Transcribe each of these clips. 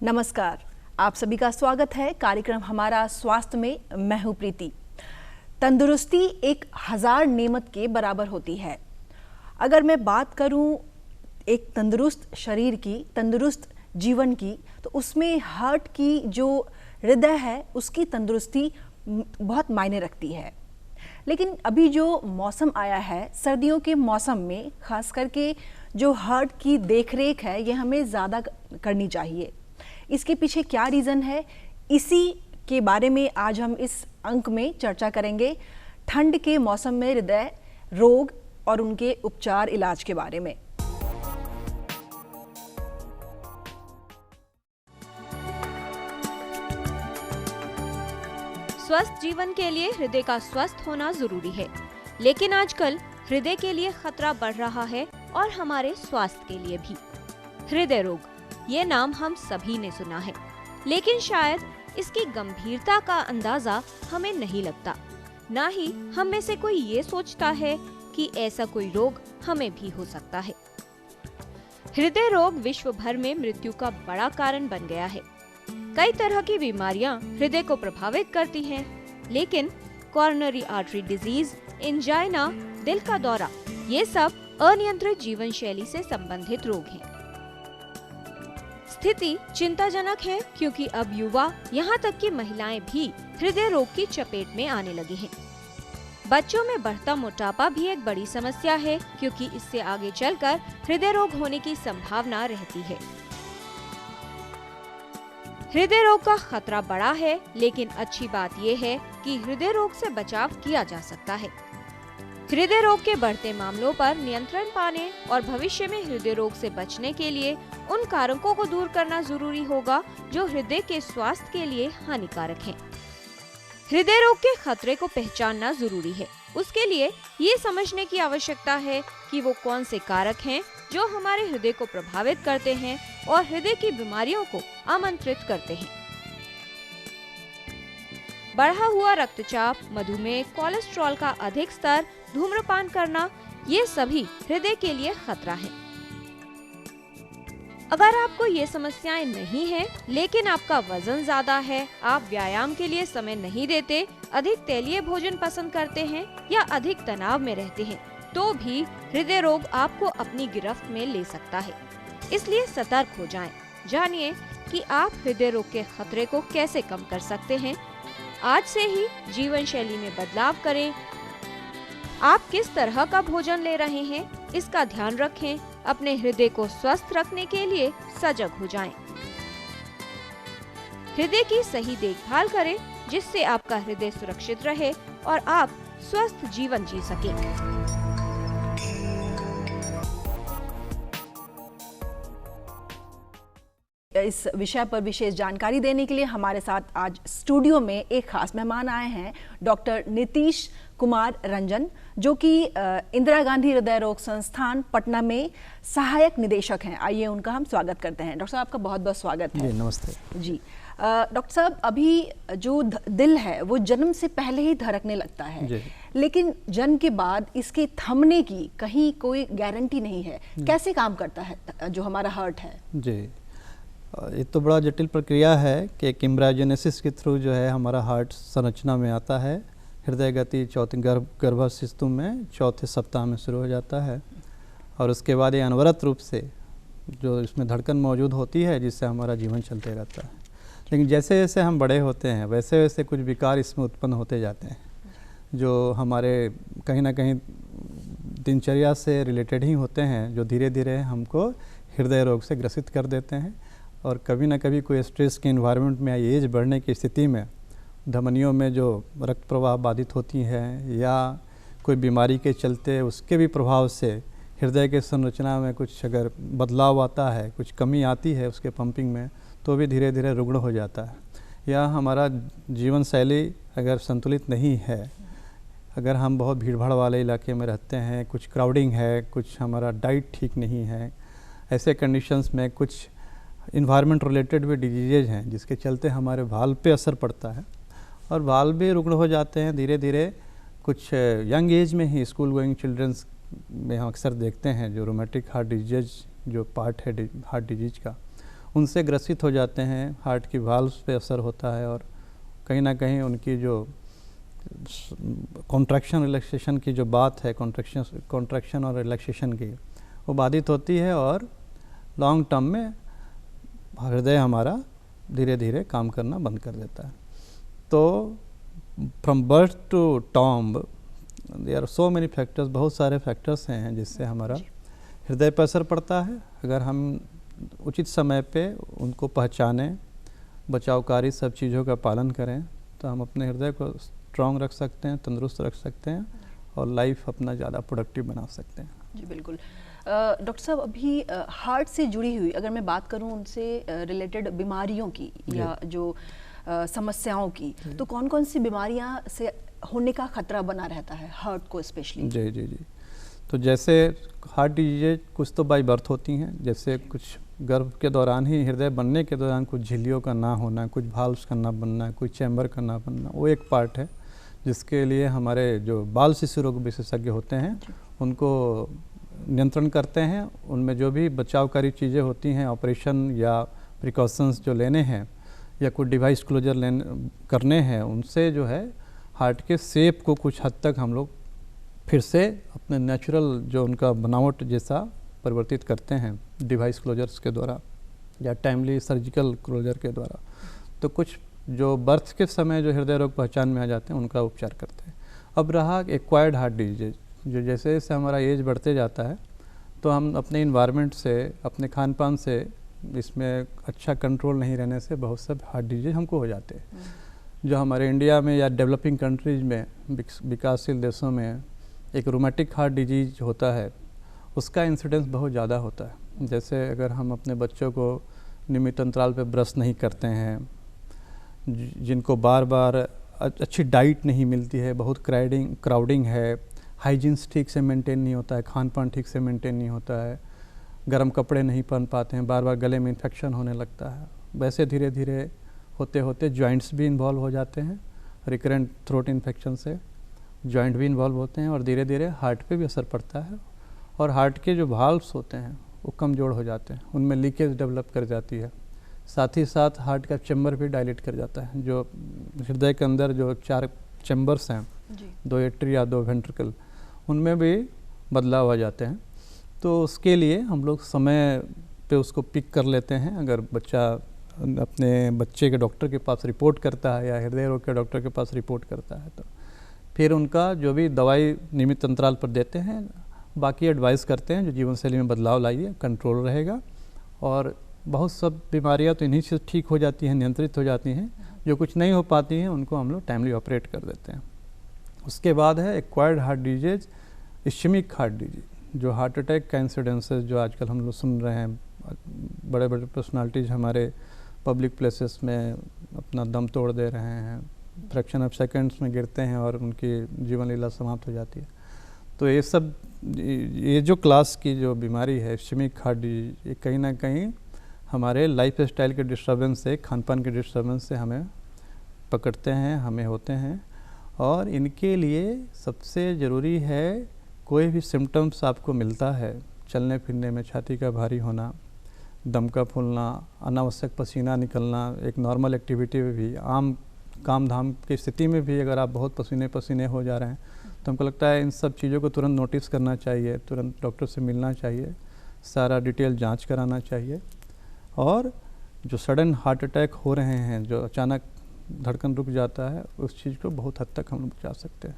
नमस्कार, आप सभी का स्वागत है कार्यक्रम हमारा स्वास्थ्य में। मैं हूं प्रीति। तंदुरुस्ती एक 1000 नेमत के बराबर होती है। अगर मैं बात करूं एक तंदुरुस्त शरीर की, तंदुरुस्त जीवन की, तो उसमें हार्ट की जो हृदय है उसकी तंदुरुस्ती बहुत मायने रखती है। लेकिन अभी जो मौसम आया है, सर्दियों के मौसम में खास करके जो हार्ट की देखरेख है ये हमें ज़्यादा करनी चाहिए। इसके पीछे क्या रीज़न है, इसी के बारे में आज हम इस अंक में चर्चा करेंगे। ठंड के मौसम में हृदय रोग और उनके उपचार इलाज के बारे में। स्वस्थ जीवन के लिए हृदय का स्वस्थ होना जरूरी है, लेकिन आजकल हृदय के लिए खतरा बढ़ रहा है और हमारे स्वास्थ्य के लिए भी। हृदय रोग, ये नाम हम सभी ने सुना है, लेकिन शायद इसकी गंभीरता का अंदाजा हमें नहीं लगता। ना ही हम में से कोई ये सोचता है कि ऐसा कोई रोग हमें भी हो सकता है। हृदय रोग विश्व भर में मृत्यु का बड़ा कारण बन गया है। कई तरह की बीमारियां हृदय को प्रभावित करती हैं, लेकिन कॉरोनरी आर्टरी डिजीज, एंजाइना, दिल का दौरा, ये सब अनियंत्रित जीवन शैली से संबंधित रोग हैं। स्थिति चिंताजनक है क्योंकि अब युवा, यहाँ तक कि महिलाएं भी हृदय रोग की चपेट में आने लगी हैं। बच्चों में बढ़ता मोटापा भी एक बड़ी समस्या है, क्योंकि इससे आगे चलकर हृदय रोग होने की संभावना रहती है। हृदय रोग का खतरा बड़ा है, लेकिन अच्छी बात यह है कि हृदय रोग से बचाव किया जा सकता है। हृदय रोग के बढ़ते मामलों पर नियंत्रण पाने और भविष्य में हृदय रोग से बचने के लिए उन कारकों को दूर करना जरूरी होगा जो हृदय के स्वास्थ्य के लिए हानिकारक हैं। हृदय रोग के खतरे को पहचानना जरूरी है। उसके लिए ये समझने की आवश्यकता है कि वो कौन से कारक हैं जो हमारे हृदय को प्रभावित करते हैं और हृदय की बीमारियों को आमंत्रित करते हैं। बढ़ा हुआ रक्तचाप, मधुमेह, कोलेस्ट्रॉल का अधिक स्तर, धूम्रपान करना, ये सभी हृदय के लिए खतरा है। अगर आपको ये समस्याएं नहीं हैं, लेकिन आपका वजन ज्यादा है, आप व्यायाम के लिए समय नहीं देते, अधिक तैलीय भोजन पसंद करते हैं या अधिक तनाव में रहते हैं, तो भी हृदय रोग आपको अपनी गिरफ्त में ले सकता है। इसलिए सतर्क हो जाएं। जानिए कि आप हृदय रोग के खतरे को कैसे कम कर सकते हैं। आज से ही जीवन शैली में बदलाव करें। आप किस तरह का भोजन ले रहे हैं, इसका ध्यान रखें। अपने हृदय को स्वस्थ रखने के लिए सजग हो जाएं। हृदय की सही देखभाल करें, जिससे आपका हृदय सुरक्षित रहे और आप स्वस्थ जीवन जी सकें। इस विषय पर विशेष जानकारी देने के लिए हमारे साथ आज स्टूडियो में एक खास मेहमान आए हैं, डॉक्टर नीतीश कुमार रंजन, जो कि इंदिरा गांधी हृदय रोग संस्थान पटना में सहायक निदेशक हैं। आइए उनका हम स्वागत करते हैं। डॉक्टर साहब, आपका बहुत बहुत स्वागत है। जी नमस्ते जी। डॉक्टर साहब, अभी जो दिल है वो जन्म से पहले ही धड़कने लगता है, लेकिन जन्म के बाद इसके थमने की कहीं कोई गारंटी नहीं है। कैसे काम करता है जो हमारा हार्ट है? जी, ये तो बड़ा जटिल प्रक्रिया है कि एक एम्ब्रायोजेनेसिस के थ्रू जो है हमारा हार्ट संरचना में आता है। हृदय गति चौथे गर्भस्थ में चौथे सप्ताह में शुरू हो जाता है और उसके बाद ये अनवरत रूप से जो इसमें धड़कन मौजूद होती है, जिससे हमारा जीवन चलते रहता है। लेकिन जैसे जैसे हम बड़े होते हैं वैसे वैसे कुछ विकार इसमें उत्पन्न होते जाते हैं, जो हमारे कहीं ना कहीं दिनचर्या से रिलेटेड ही होते हैं, जो धीरे धीरे हमको हृदय रोग से ग्रसित कर देते हैं। और कभी ना कभी कोई स्ट्रेस के इन्वायरमेंट में या एज बढ़ने की स्थिति में धमनियों में जो रक्त प्रवाह बाधित होती है या कोई बीमारी के चलते उसके भी प्रभाव से हृदय के संरचना में कुछ अगर बदलाव आता है, कुछ कमी आती है उसके पंपिंग में, तो भी धीरे धीरे रुग्ण हो जाता है। या हमारा जीवन शैली अगर संतुलित नहीं है, अगर हम बहुत भीड़ भाड़ वाले इलाके में रहते हैं, कुछ क्राउडिंग है, कुछ हमारा डाइट ठीक नहीं है, ऐसे कंडीशंस में कुछ इन्वायरमेंट रिलेटेड भी डिजीज़ हैं जिसके चलते हमारे वाल्व पे असर पड़ता है और वाल्व भी रुग्ण हो जाते हैं धीरे धीरे। कुछ यंग एज में ही स्कूल गोइंग चिल्ड्रंस में हम अक्सर देखते हैं जो रोमेटिक हार्ट डिजीज जो पार्ट है हार्ट डिजीज का, उनसे ग्रसित हो जाते हैं, हार्ट की वाल्व्स पे असर होता है और कहीं ना कहीं उनकी जो कॉन्ट्रैक्शन रिलैक्सेशन की जो बात है, कॉन्ट्रैक्शन और रिलैक्सेशन की, वो बाधित होती है और लॉन्ग टर्म में हृदय हमारा धीरे धीरे काम करना बंद कर देता है। तो from birth to tomb there are so many factors, बहुत सारे फैक्टर्स हैं जिससे हमारा हृदय पर असर पड़ता है। अगर हम उचित समय पे उनको पहचानें, बचावकारी सब चीज़ों का पालन करें, तो हम अपने हृदय को स्ट्रॉन्ग रख सकते हैं, तंदुरुस्त रख सकते हैं और लाइफ अपना ज़्यादा प्रोडक्टिव बना सकते हैं। जी बिल्कुल। डॉक्टर साहब, अभी हार्ट से जुड़ी हुई अगर मैं बात करूं उनसे रिलेटेड बीमारियों की या जो समस्याओं की, तो कौन कौन सी बीमारियां से होने का खतरा बना रहता है हार्ट को स्पेशली? जी जी जी। तो जैसे हार्ट डिजीज कुछ तो बाई बर्थ होती हैं, जैसे कुछ गर्भ के दौरान ही, हृदय बनने के दौरान कुछ झिल्लियों का ना होना, कुछ भाल्व्स का ना बनना, कुछ चैम्बर का ना बनना, वो एक पार्ट है जिसके लिए हमारे जो बाल शिशु रोग विशेषज्ञ होते हैं उनको नियंत्रण करते हैं। उनमें जो भी बचावकारी चीज़ें होती हैं, ऑपरेशन या प्रिकॉशंस जो लेने हैं या कोई डिवाइस क्लोजर करने हैं, उनसे जो है हार्ट के शेप को कुछ हद तक हम लोग फिर से अपने नेचुरल जो उनका बनावट जैसा परिवर्तित करते हैं डिवाइस क्लोजर्स के द्वारा या टाइमली सर्जिकल क्लोजर के द्वारा। तो कुछ जो बर्थ के समय जो हृदय रोग पहचान में आ जाते हैं उनका उपचार करते हैं। अब रहा एक्वायर्ड हार्ट डिजीज, जो जैसे जैसे हमारा एज बढ़ते जाता है तो हम अपने इन्वायरमेंट से, अपने खान पान से, इसमें अच्छा कंट्रोल नहीं रहने से बहुत सब हार्ट डिजीज हमको हो जाते हैं। जो हमारे इंडिया में या डेवलपिंग कंट्रीज़ में, विकासशील देशों में एक रोमेटिक हार्ट डिजीज होता है, उसका इंसिडेंस बहुत ज़्यादा होता है। जैसे अगर हम अपने बच्चों को नियमित अंतराल पे ब्रश नहीं करते हैं, जिनको बार बार अच्छी डाइट नहीं मिलती है, बहुत क्राउडिंग है, हाइजीन्स ठीक से मेंटेन नहीं होता है, खान पान ठीक से मेंटेन नहीं होता है, गर्म कपड़े नहीं पहन पाते हैं, बार बार गले में इन्फेक्शन होने लगता है, वैसे धीरे धीरे होते होते जॉइंट्स भी इन्वॉल्व हो जाते हैं। रिकरेंट थ्रोट इन्फेक्शन से जॉइंट भी इन्वॉल्व होते हैं और धीरे धीरे हार्ट पे भी असर पड़ता है और हार्ट के जो वाल्व्स होते हैं वो कमज़ोर हो जाते हैं, उनमें लीकेज डेवलप कर जाती है। साथ ही साथ हार्ट का चैम्बर भी डायलेट कर जाता है। जो हृदय के अंदर जो 4 चैम्बर्स हैं, 2 एट्रिया 2 वेंट्रिकल, उनमें भी बदलाव आ जाते हैं। तो उसके लिए हम लोग समय पे उसको पिक कर लेते हैं। अगर बच्चा अपने बच्चे के डॉक्टर के पास रिपोर्ट करता है या हृदय रोग के डॉक्टर के पास रिपोर्ट करता है, तो फिर उनका जो भी दवाई नियमित अंतराल पर देते हैं, बाकी एडवाइस करते हैं जो जीवन शैली में बदलाव लाइए, कंट्रोल रहेगा। और बहुत सब बीमारियां तो इन्हीं से ठीक हो जाती हैं, नियंत्रित हो जाती हैं। जो कुछ नहीं हो पाती हैं उनको हम लोग टाइमली ऑपरेट कर देते हैं। उसके बाद है acquired heart disease, ischaemic heart disease, जो हार्ट अटैक का इंसिडेंसेस जो आजकल हम लोग सुन रहे हैं, बड़े बड़े पर्सनालिटीज़ हमारे पब्लिक प्लेसेस में अपना दम तोड़ दे रहे हैं, फ्रैक्शन ऑफ सेकंड्स में गिरते हैं और उनकी जीवन लीला समाप्त हो जाती है। तो ये सब, ये जो क्लास की जो बीमारी है इश्केमिक हार्ट डिजीज, ये कहीं ना कहीं हमारे लाइफ स्टाइल के डिस्टर्बेंस से, खान पान के डिस्टर्बेंस से हमें पकड़ते हैं, हमें होते हैं। और इनके लिए सबसे ज़रूरी है, कोई भी सिम्टम्स आपको मिलता है, चलने फिरने में छाती का भारी होना, दम का फूलना, अनावश्यक पसीना निकलना, एक नॉर्मल एक्टिविटी में भी, आम काम धाम की स्थिति में भी अगर आप बहुत पसीने पसीने हो जा रहे हैं, तो हमको लगता है इन सब चीज़ों को तुरंत नोटिस करना चाहिए, तुरंत डॉक्टर से मिलना चाहिए, सारा डिटेल जांच कराना चाहिए। और जो सडन हार्ट अटैक हो रहे हैं, जो अचानक धड़कन रुक जाता है, उस चीज़ को बहुत हद तक हम बचा सकते हैं।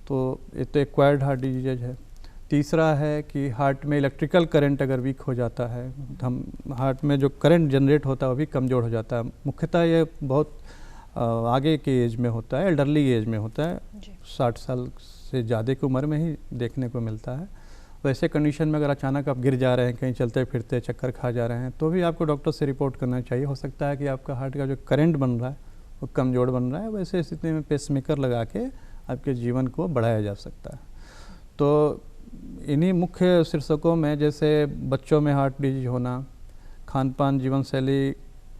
तो ये तो एक्वायर्ड हार्ट डिजीज है। तीसरा है कि हार्ट में इलेक्ट्रिकल करंट अगर वीक हो जाता है, हम हार्ट में जो करंट जनरेट होता है वो भी कमज़ोर हो जाता है। मुख्यतः ये बहुत आगे के एज में होता है, एल्डरली एज में होता है, 60 साल से ज़्यादा की उम्र में ही देखने को मिलता है। वैसे कंडीशन में अगर अचानक आप गिर जा रहे हैं, कहीं चलते फिरते चक्कर खा जा रहे हैं, तो भी आपको डॉक्टर से रिपोर्ट करना चाहिए। हो सकता है कि आपका हार्ट का जो करंट बन रहा है वो कमज़ोर बन रहा है। वैसे स्थिति में पेसमेकर लगा के आपके जीवन को बढ़ाया जा सकता है। तो इन्हीं मुख्य शीर्षकों में, जैसे बच्चों में हार्ट डिजीज होना, खान पान जीवन शैली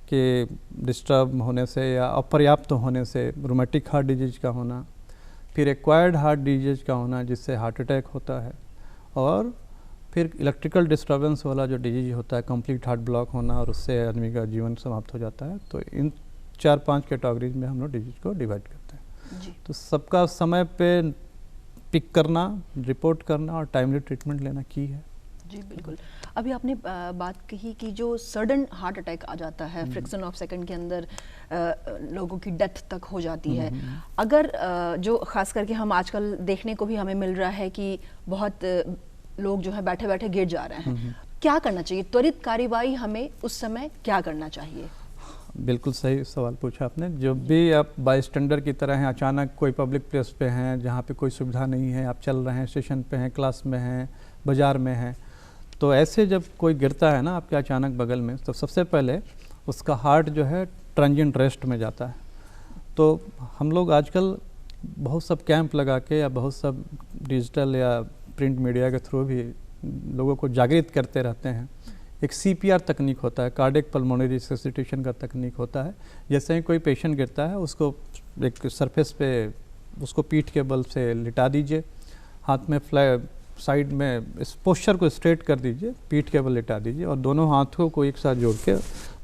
के डिस्टर्ब होने से या अपर्याप्त होने से रोमेटिक हार्ट डिजीज का होना, फिर एक्वायर्ड हार्ट डिजीज का होना जिससे हार्ट अटैक होता है, और फिर इलेक्ट्रिकल डिस्टर्बेंस वाला जो डिजीज होता है, कंप्लीट हार्ट ब्लॉक होना, और उससे आदमी का जीवन समाप्त हो जाता है। तो इन 4-5 कैटेगरीज में हम लोग डिजीज को डिवाइड करते हैं जी। तो सबका समय पे पिक करना, रिपोर्ट करना और टाइमली ट्रीटमेंट लेना की है। जी बिल्कुल। अभी आपने बात कही कि जो सडन हार्ट अटैक आ जाता है, फ्रिक्शन ऑफ सेकंड के अंदर लोगों की डेथ तक हो जाती है। अगर जो खास करके हम आजकल देखने को भी हमें मिल रहा है कि बहुत लोग जो है बैठे बैठे गिर जा रहे हैं, क्या करना चाहिए? त्वरित कार्यवाही हमें उस समय क्या करना चाहिए? बिल्कुल सही सवाल पूछा आपने। जब भी आप बाई स्टैंडर की तरह हैं, अचानक कोई पब्लिक प्लेस पे हैं जहाँ पे कोई सुविधा नहीं है, आप चल रहे हैं, स्टेशन पे हैं, क्लास में हैं, बाज़ार में हैं, तो ऐसे जब कोई गिरता है ना आपके अचानक बगल में, तो सबसे पहले उसका हार्ट जो है ट्रांजिएंट रेस्ट में जाता है। तो हम लोग आजकल बहुत सब कैंप लगा के या बहुत सब डिजिटल या प्रिंट मीडिया के थ्रू भी लोगों को जागृत करते रहते हैं। एक CPR तकनीक होता है, कार्डियक पल्मोनरी रिससिटेशन का तकनीक होता है। जैसे ही कोई पेशेंट गिरता है, उसको एक सरफेस पे उसको पीठ के बल से लिटा दीजिए, हाथ में साइड में इस पोस्चर को स्ट्रेट कर दीजिए, पीठ के बल लिटा दीजिए और दोनों हाथों को एक साथ जोड़ के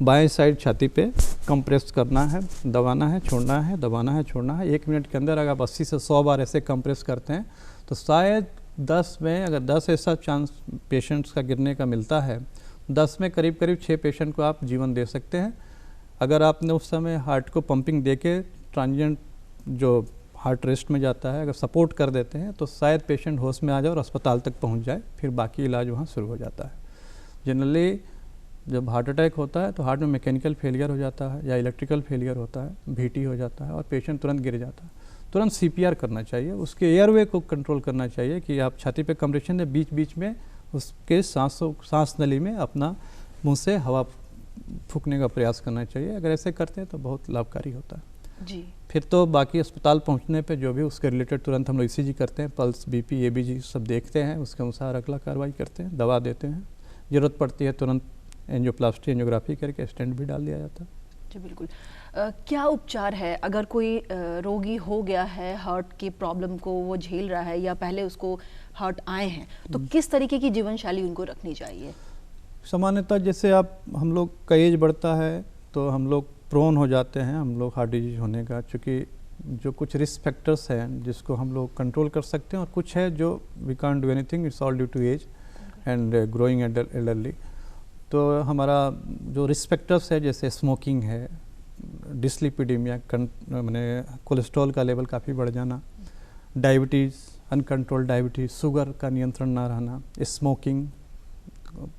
बाएं साइड छाती पे कंप्रेस करना है, दबाना है, छोड़ना है, दबाना है, छोड़ना है। 1 मिनट के अंदर अगर आप 80 से 100 बार ऐसे कंप्रेस करते हैं तो शायद 10 में अगर 10 ऐसा चांस पेशेंट्स का गिरने का मिलता है, 10 में करीब 6 पेशेंट को आप जीवन दे सकते हैं। अगर आपने उस समय हार्ट को पंपिंग दे के ट्रांजिएंट जो हार्ट रेस्ट में जाता है अगर सपोर्ट कर देते हैं तो शायद पेशेंट होश में आ जाए और अस्पताल तक पहुंच जाए, फिर बाकी इलाज वहाँ शुरू हो जाता है। जनरली जब हार्ट अटैक होता है तो हार्ट में मैकेनिकल फेलियर हो जाता है या इलेक्ट्रिकल फेलियर होता है, VT हो जाता है और पेशेंट तुरंत गिर जाता है। तुरंत CPR करना चाहिए, उसके एयरवे को कंट्रोल करना चाहिए कि आप छाती पे कंप्रेशन दें, बीच बीच में उसके सांस नली में अपना मुंह से हवा फूकने का प्रयास करना चाहिए। अगर ऐसे करते हैं तो बहुत लाभकारी होता है जी। फिर तो बाकी अस्पताल पहुंचने पे जो भी उसके रिलेटेड तुरंत हम लोग ECG करते हैं, पल्स, BP, ABG सब देखते हैं, उसके अनुसार अगला कार्रवाई करते हैं, दवा देते हैं, ज़रूरत पड़ती है तुरंत एंजियोप्लास्टी, एंजियोग्राफी करके स्टेंट भी डाल दिया जाता है। जी बिल्कुल। क्या उपचार है अगर कोई रोगी हो गया है, हार्ट की प्रॉब्लम को वो झेल रहा है या पहले उसको हार्ट आए हैं, तो किस तरीके की जीवन शैली उनको रखनी चाहिए? सामान्यतः जैसे हम लोग का एज बढ़ता है तो हम लोग प्रोन हो जाते हैं, हम लोग हार्ट डिजीज होने का, चूँकि जो कुछ रिस्क फैक्टर्स हैं जिसको हम लोग कंट्रोल कर सकते हैं और कुछ है जो we can't do anything, it's all due to age and growing elderly. तो हमारा जो रिस्क फैक्टर्स है जैसे स्मोकिंग है, डिस्लिपिडीमिया मैंने कोलेस्ट्रॉल का लेवल काफ़ी बढ़ जाना, डायबिटीज़, अनकंट्रोल डायबिटीज़, शुगर का नियंत्रण ना रहना, स्मोकिंग,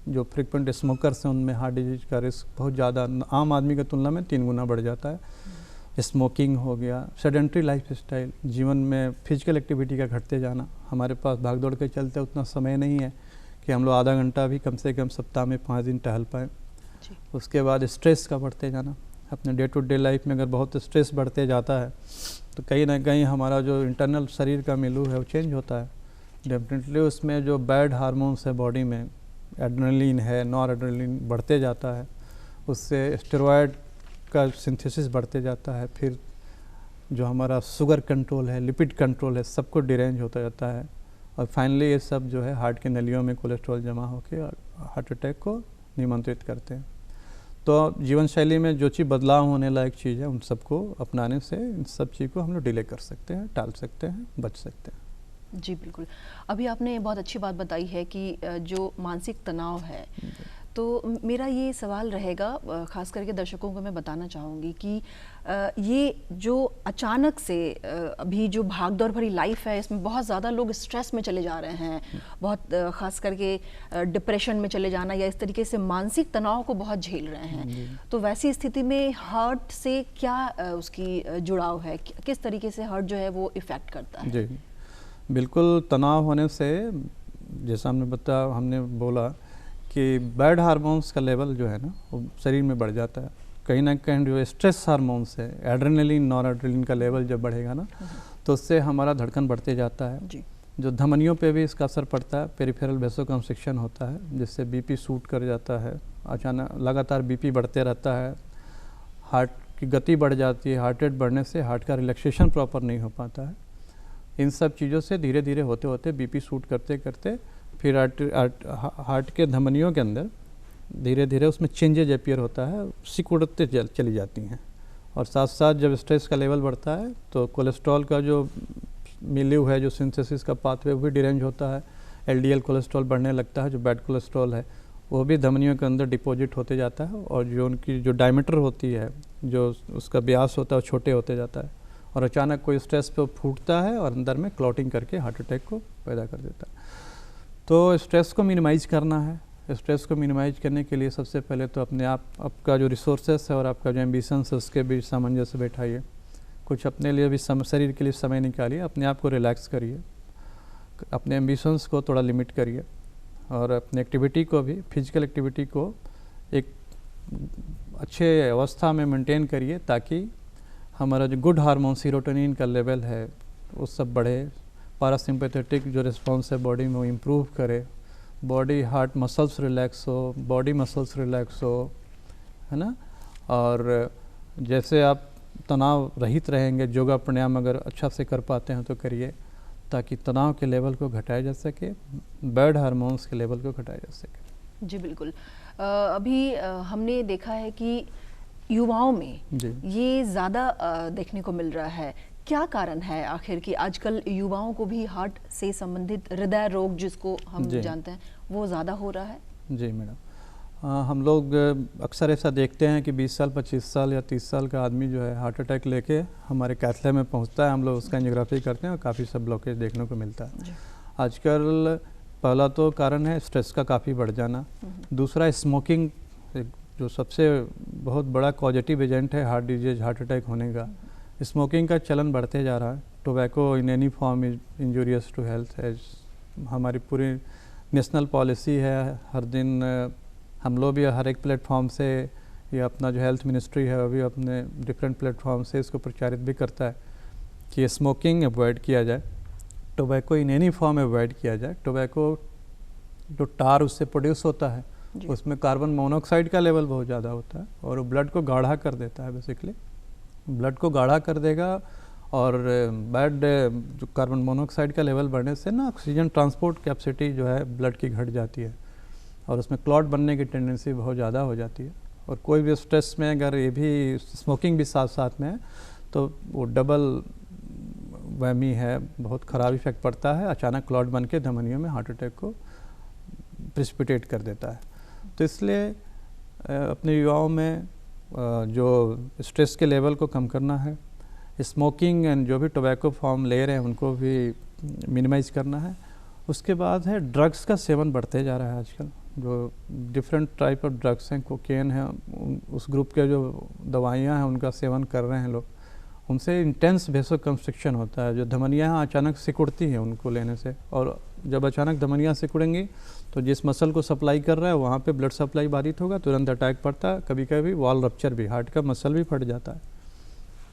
जो फ्रिक्वेंट स्मोकर्स हैं उनमें हार्ट डिजीज का रिस्क बहुत ज़्यादा आम आदमी की तुलना में 3 गुना बढ़ जाता है। स्मोकिंग हो गया, सेडेंट्री लाइफ स्टाइल, जीवन में फिजिकल एक्टिविटी का घटते जाना, हमारे पास भागदौड़ के चलते उतना समय नहीं है कि हम लोग आधा घंटा भी कम से कम सप्ताह में 5 दिन टहल पाएँ। उसके बाद स्ट्रेस का बढ़ते जाना, अपने डे टू डे लाइफ में अगर बहुत स्ट्रेस बढ़ते जाता है तो कहीं ना कहीं हमारा जो इंटरनल शरीर का मिलू है वो चेंज होता है। डेफिनेटली उसमें जो बैड हार्मोन्स है बॉडी में, एड्रेनलिन है, नॉर एड्रेनलिन बढ़ते जाता है, उससे स्टेरॉयड का सिंथेसिस बढ़ते जाता है, फिर जो हमारा शुगर कंट्रोल है, लिपिड कंट्रोल है, सबको डिरेंज होता जाता है और फाइनली ये सब जो है हार्ट के नलियों में कोलेस्ट्रॉल जमा होकर हार्ट अटैक को निमंत्रित करते हैं। तो जीवन शैली में जो चीज़ बदलाव होने लायक चीज़ है उन सबको अपनाने से इन सब चीज़ को हम लोग डिले कर सकते हैं, टाल सकते हैं, बच सकते हैं। जी बिल्कुल। अभी आपने बहुत अच्छी बात बताई है कि जो मानसिक तनाव है, तो मेरा ये सवाल रहेगा, ख़ास करके दर्शकों को मैं बताना चाहूँगी कि ये जो अचानक से अभी जो भागदौड़ भरी लाइफ है इसमें बहुत ज़्यादा लोग स्ट्रेस में चले जा रहे हैं, बहुत ख़ास करके डिप्रेशन में चले जाना या इस तरीके से मानसिक तनाव को बहुत झेल रहे हैं। तो वैसी स्थिति में हार्ट से क्या उसकी जुड़ाव है, किस तरीके से हार्ट जो है वो इफ़ेक्ट करता है? जी बिल्कुल, तनाव होने से जैसा हमने बोला कि बैड हार्मोन्स का लेवल जो है ना वो शरीर में बढ़ जाता है। कहीं ना कहीं जो स्ट्रेस हार्मोन्स है, एड्रेनलिन, नॉर एड्रेनलिन का लेवल जब बढ़ेगा ना तो उससे हमारा धड़कन बढ़ते जाता है जी। जो धमनियों पे भी इसका असर पड़ता है, पेरिफेरल वैसोकंस्ट्रिक्शन होता है जिससे BP शूट कर जाता है, अचानक लगातार BP बढ़ते रहता है, हार्ट की गति बढ़ जाती है, हार्ट रेट बढ़ने से हार्ट का रिलैक्सेशन प्रॉपर नहीं हो पाता है। इन सब चीज़ों से धीरे धीरे होते होते BP शूट करते करते फिर हार्ट के धमनियों के अंदर धीरे धीरे उसमें चेंजेज अपीयर होता है, सिकुड़ते चली जाती हैं। और साथ साथ जब स्ट्रेस का लेवल बढ़ता है तो कोलेस्ट्रॉल का जो मिल्यू है, जो सिंथेसिस का पाथवे, वो भी डिरेंज होता है। एलडीएल कोलेस्ट्रॉल बढ़ने लगता है, जो बैड कोलेस्ट्रॉल है वो भी धमनियों के अंदर डिपॉजिट होते जाता है, और जो उनकी जो डायमीटर होती है, जो उसका व्यास होता है, वो छोटे होते जाता है, और अचानक कोई स्ट्रेस पे फूटता है और अंदर में क्लॉटिंग करके हार्ट अटैक को पैदा कर देता है। तो स्ट्रेस को मिनिमाइज करना है। स्ट्रेस को मिनिमाइज करने के लिए सबसे पहले तो अपने आपका जो रिसोर्सेस है और आपका जो एम्बिशंस है उसके बीच सामंजस्य बैठाइए। कुछ अपने लिए भी शरीर के लिए समय निकालिए, अपने आप को रिलैक्स करिए, अपने एम्बिशंस को थोड़ा लिमिट करिए, और अपने एक्टिविटी को भी, फिजिकल एक्टिविटी को एक अच्छे अवस्था में मेंटेन करिए, ताकि हमारा जो गुड हार्मोन सीरोटोनिन का लेवल है वो सब बढ़े, पैरासिम्पैथेटिक जो रिस्पॉन्स है बॉडी में वो इम्प्रूव करे, बॉडी हार्ट मसल्स रिलैक्स हो, बॉडी मसल्स रिलैक्स हो, है ना। और जैसे आप तनाव रहित रहेंगे, योगा प्राणायाम अगर अच्छा से कर पाते हैं तो करिए, ताकि तनाव के लेवल को घटाया जा सके, बैड हार्मोन्स के लेवल को घटाया जा सके। जी बिल्कुल। अभी हमने देखा है कि युवाओं में ये ज़्यादा देखने को मिल रहा है। क्या कारण है आखिर कि आजकल युवाओं को भी हार्ट से संबंधित हृदय रोग, जिसको हम जानते हैं, वो ज़्यादा हो रहा है? जी मैडम, हम लोग अक्सर ऐसा देखते हैं कि 20 साल 25 साल या 30 साल का आदमी जो है हार्ट अटैक लेके हमारे कैथले में पहुंचता है, हम लोग उसका एंजियोग्राफी करते हैं और काफ़ी सब ब्लॉकेज देखने को मिलता है। आजकल पहला तो कारण है स्ट्रेस का काफ़ी बढ़ जाना, दूसरा स्मोकिंग, जो सबसे बहुत बड़ा पॉजिटिव एजेंट है हार्ट डिजीज, हार्ट अटैक होने का। स्मोकिंग का चलन बढ़ते जा रहा है। Tobacco in any form is injurious to health. हमारी पूरी नेशनल पॉलिसी है, हर दिन हम लोग भी हर एक प्लेटफॉर्म से, या अपना जो हेल्थ मिनिस्ट्री है वो भी अपने डिफरेंट प्लेटफॉर्म से इसको प्रचारित भी करता है कि स्मोकिंग अवॉइड किया जाए, tobacco in any form avoid किया जाए। टोबैको जो टार उससे प्रोड्यूस होता है उसमें कार्बन मोनोऑक्साइड का लेवल बहुत ज़्यादा होता है, और वो ब्लड को गाढ़ा कर देता है। बेसिकली ब्लड को गाढ़ा कर देगा, और बैड जो कार्बन मोनोऑक्साइड का लेवल बढ़ने से ना ऑक्सीजन ट्रांसपोर्ट कैपेसिटी जो है ब्लड की घट जाती है, और उसमें क्लॉट बनने की टेंडेंसी बहुत ज़्यादा हो जाती है। और कोई भी स्ट्रेस में अगर ये भी स्मोकिंग भी साथ साथ में है तो वो डबल वहमी है, बहुत ख़राब इफेक्ट पड़ता है, अचानक क्लॉट बन के धमनियों में हार्ट अटैक को प्रिसिपिटेट कर देता है। तो इसलिए अपने युवाओं में जो स्ट्रेस के लेवल को कम करना है, स्मोकिंग एंड जो भी टोबैको फॉर्म ले रहे हैं उनको भी मिनिमाइज़ करना है। उसके बाद है ड्रग्स का सेवन बढ़ते जा रहा है आजकल, जो डिफरेंट टाइप ऑफ ड्रग्स हैं, कोकेन है, उस ग्रुप के जो दवाइयाँ हैं उनका सेवन कर रहे हैं लोग, उनसे इंटेंस वेसोकंस्ट्रिक्शन होता है, जो धमनियाँ अचानक सिकुड़ती हैं उनको लेने से, और जब अचानक धमनियाँ सिकुड़ेंगी तो जिस मसल को सप्लाई कर रहा है वहाँ पे ब्लड सप्लाई बाधित होगा, तुरंत अटैक पड़ता है, कभी कभी वॉल रप्चर भी, हार्ट का मसल भी फट जाता है।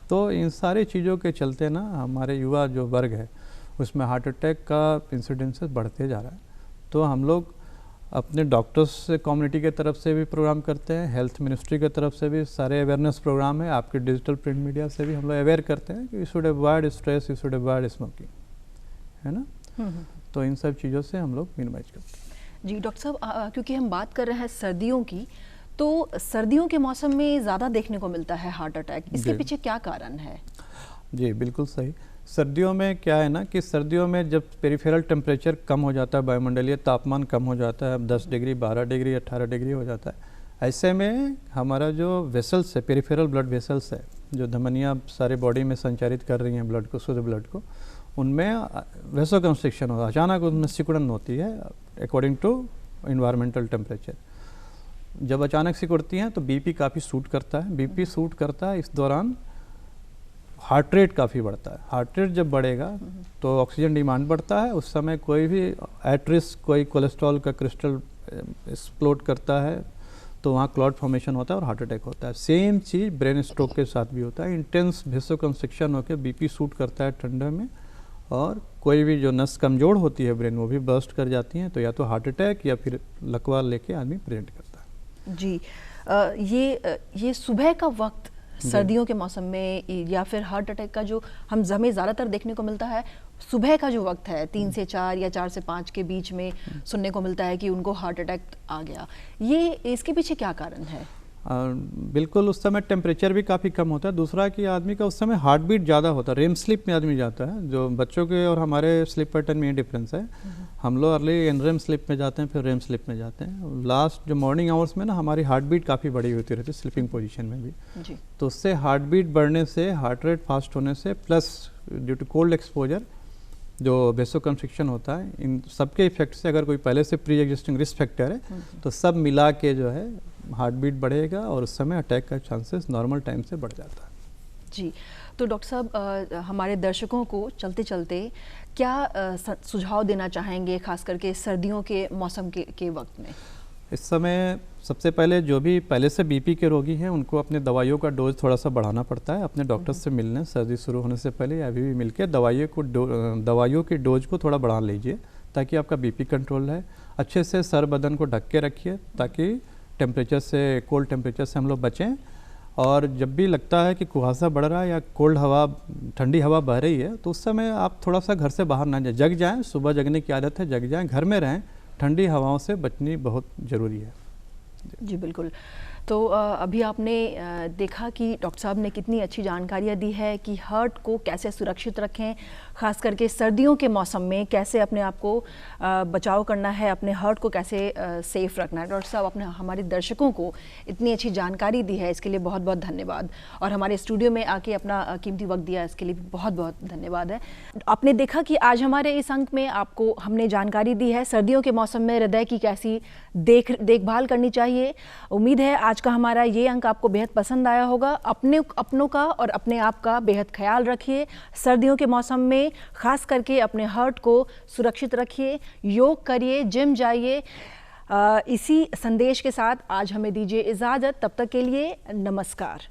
तो इन सारी चीज़ों के चलते ना हमारे युवा जो वर्ग है उसमें हार्ट अटैक का इंसिडेंसेस बढ़ते जा रहा है। तो हम लोग अपने डॉक्टर्स कम्युनिटी के तरफ से भी प्रोग्राम करते हैं, हेल्थ मिनिस्ट्री की तरफ से भी सारे अवेयरनेस प्रोग्राम है, आपके डिजिटल प्रिंट मीडिया से भी हम लोग अवेयर करते हैं कि you should avoid stress, you should avoid smoking, है ना। तो इन सब चीज़ों से हम लोग मिनिमाइज करते हैं। जी डॉक्टर साहब, क्योंकि हम बात कर रहे हैं सर्दियों की, तो सर्दियों के मौसम में ज़्यादा देखने को मिलता है हार्ट अटैक, इसके पीछे क्या कारण है? जी बिल्कुल सही। सर्दियों में क्या है ना कि सर्दियों में जब पेरिफेरल टेम्परेचर कम हो जाता है, वायुमंडलीय तापमान कम हो जाता है, 10 डिग्री 12 डिग्री 18 डिग्री हो जाता है, ऐसे में हमारा जो वेसल्स है, पेरिफेरल ब्लड वेसल्स है, जो धमनियाँ सारे बॉडी में संचारित कर रही हैं ब्लड को, शुद्ध ब्लड को, उनमें वेसोकंस्ट्रिक्शन होता है, अचानक उनमें सिकुड़न होती है अकॉर्डिंग टू इन्वायरमेंटल टेम्परेचर। जब अचानक सिकुड़ती हैं तो बीपी काफ़ी सूट करता है, बीपी सूट करता है, इस दौरान हार्ट रेट काफ़ी बढ़ता है। हार्ट रेट जब बढ़ेगा तो ऑक्सीजन डिमांड बढ़ता है, उस समय कोई भी एट रिस्क कोई कोलेस्ट्रॉल का क्रिस्टल एक्सप्लोड करता है तो वहाँ क्लॉट फॉर्मेशन होता है और हार्ट अटैक होता है। सेम चीज़ ब्रेन स्ट्रोक के साथ भी होता है, इंटेंस वेसोकंस्ट्रिक्शन होकर बीपी सूट करता है ठंडे में, और कोई भी जो नस कमज़ोर होती है ब्रेन वो भी बर्स्ट कर जाती हैं, तो या तो हार्ट अटैक या फिर लकवा लेके आदमी प्रेजेंट करता है। जी, ये सुबह का वक्त सर्दियों के मौसम में या फिर हार्ट अटैक का जो हमें ज़्यादातर देखने को मिलता है सुबह का जो वक्त है 3 से 4 या 4 से 5 के बीच में सुनने को मिलता है कि उनको हार्ट अटैक आ गया, ये इसके पीछे क्या कारण है? बिल्कुल, उस समय टेम्परेचर भी काफ़ी कम होता है। दूसरा कि आदमी का उस समय हार्ट बीट ज़्यादा होता है, रेम स्लीप में आदमी जाता है। जो बच्चों के और हमारे स्लीप पैटर्न में ये डिफरेंस है। हम लोग अर्ली एनरेम स्लीप में जाते हैं, फिर रेम स्लीप में जाते हैं। लास्ट जो मॉर्निंग आवर्स में ना हमारी हार्ट बीट काफ़ी बड़ी होती रहती है स्लीपिंग पोजीशन में भी जी। तो उससे हार्ट बीट बढ़ने से, हार्ट रेट फास्ट होने से, plus due to cold exposure जो वेसोकंस्ट्रिक्शन होता है, इन सबके इफेक्ट से अगर कोई पहले से प्री एग्जिस्टिंग रिस्क फैक्टर है तो सब मिला के जो है हार्ट बीट बढ़ेगा और उस समय अटैक का चांसेस नॉर्मल टाइम से बढ़ जाता है। जी, तो डॉक्टर साहब हमारे दर्शकों को चलते चलते क्या सुझाव देना चाहेंगे, खास करके सर्दियों के मौसम के वक्त में? इस समय सबसे पहले जो भी पहले से बीपी के रोगी हैं उनको अपने दवाइयों का डोज थोड़ा सा बढ़ाना पड़ता है। अपने डॉक्टर से मिलने सर्दी शुरू होने से पहले या अभी भी मिलकर दवाइयों की डोज को थोड़ा बढ़ा लीजिए ताकि आपका बीपी कंट्रोल है। अच्छे से सर बदन को ढक के रखिए ताकि टेम्परेचर से, कोल्ड टेम्परेचर से हम लोग बचें। और जब भी लगता है कि कुहासा बढ़ रहा है या कोल्ड हवा, ठंडी हवा बह रही है तो उस समय आप थोड़ा सा घर से बाहर ना जाए, जग जाएँ। सुबह जगने की आदत है, जग जाएँ, घर में रहें। ठंडी हवाओं से बचनी बहुत ज़रूरी है। जी बिल्कुल। तो अभी आपने देखा कि डॉक्टर साहब ने कितनी अच्छी जानकारियाँ दी है कि हार्ट को कैसे सुरक्षित रखें, ख़ास करके सर्दियों के मौसम में कैसे अपने आप को बचाव करना है, अपने हार्ट को कैसे सेफ़ रखना है। डॉक्टर साहब आपने हमारे दर्शकों को इतनी अच्छी जानकारी दी है, इसके लिए बहुत बहुत धन्यवाद। और हमारे स्टूडियो में आके अपना कीमती वक्त दिया, इसके लिए बहुत बहुत धन्यवाद है। आपने देखा कि आज हमारे इस अंक में आपको हमने जानकारी दी है सर्दियों के मौसम में हृदय की कैसी देखभाल करनी चाहिए। उम्मीद है आज का हमारा ये अंक आपको बेहद पसंद आया होगा। अपनों का और अपने आप का बेहद ख्याल रखिए। सर्दियों के मौसम में खास करके अपने हार्ट को सुरक्षित रखिए, योग करिए, जिम जाइए। इसी संदेश के साथ आज हमें दीजिए इजाज़त। तब तक के लिए नमस्कार।